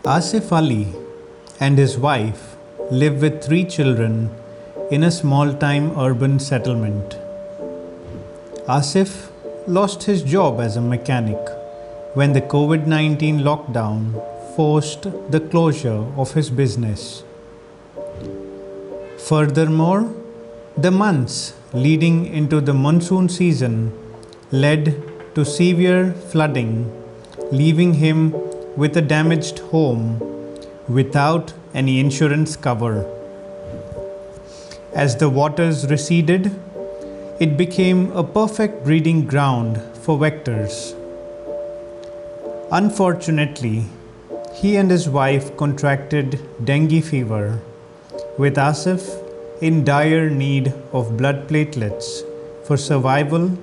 Asif Ali and his wife live with 3 children in a small-time urban settlement. Asif lost his job as a mechanic when the COVID-19 lockdown forced the closure of his business. Furthermore, the months leading into the monsoon season led to severe flooding, leaving him with a damaged home without any insurance cover. As the waters receded, it became a perfect breeding ground for vectors. Unfortunately, he and his wife contracted dengue fever, with Asif in dire need of blood platelets for survival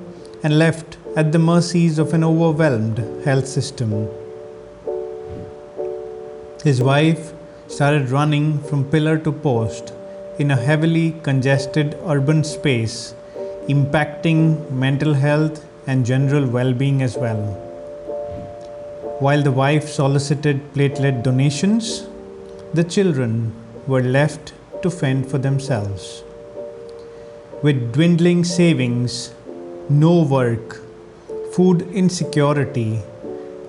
and left at the mercies of an overwhelmed health system. His wife started running from pillar to post in a heavily congested urban space, impacting mental health and general well-being as well. While the wife solicited platelet donations, the children were left to fend for themselves. With dwindling savings, no work, food insecurity,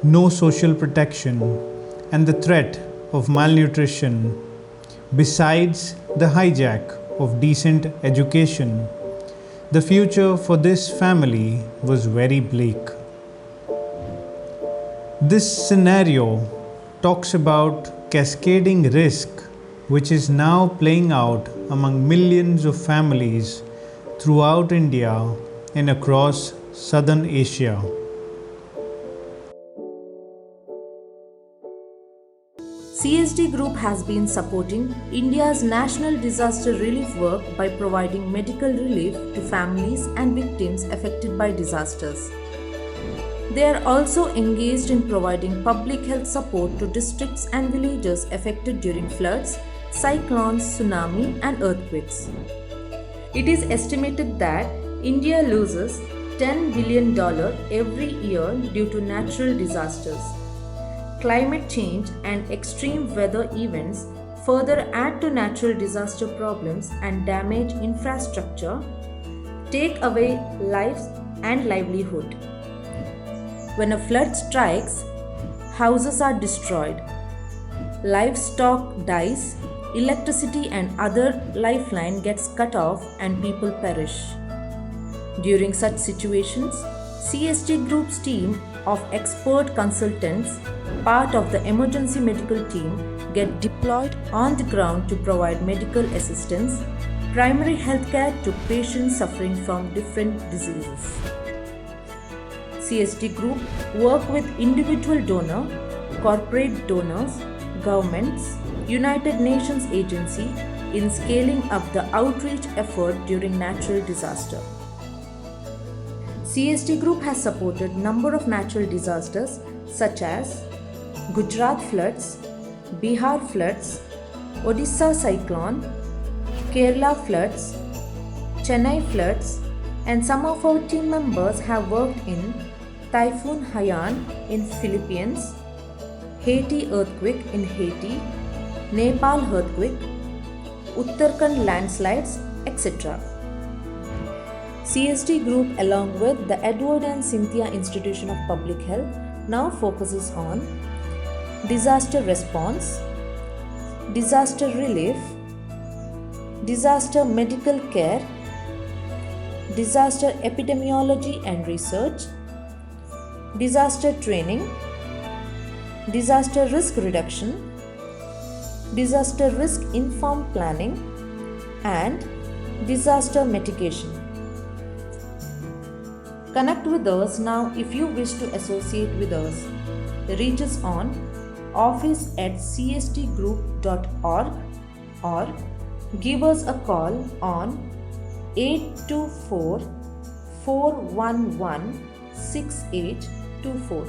no social protection, and the threat of malnutrition, besides the hijack of decent education, the future for this family was very bleak. This scenario talks about cascading risk, which is now playing out among millions of families throughout India and across Southern Asia. CHD Group has been supporting India's national disaster relief work by providing medical relief to families and victims affected by disasters. They are also engaged in providing public health support to districts and villages affected during floods, cyclones, tsunami, and earthquakes. It is estimated that India loses $10 billion every year due to natural disasters. Climate change and extreme weather events further add to natural disaster problems and damage infrastructure, take away lives and livelihood. When a flood strikes, houses are destroyed, livestock dies, electricity and other lifeline gets cut off, and people perish. During such situations, CHD Group's team of expert consultants, part of the emergency medical team, get deployed on the ground to provide medical assistance, primary healthcare to patients suffering from different diseases. CHD Group work with individual donor, corporate donors, governments, United Nations agency in scaling up the outreach effort during natural disaster. CHD Group has supported number of natural disasters such as Gujarat floods, Bihar floods, Odisha cyclone, Kerala floods, Chennai floods, and some of our team members have worked in Typhoon Haiyan in Philippines, Haiti earthquake in Haiti, Nepal earthquake, Uttarakhand landslides, etc. CHD Group, along with the Edward and Cynthia Institution of Public Health, now focuses on disaster response, disaster relief, disaster medical care, disaster epidemiology and research, disaster training, disaster risk reduction, disaster risk informed planning, and disaster mitigation. Connect with us now if you wish to associate with us. Reach us on office@chdgroup.org or give us a call on 824 411 6824.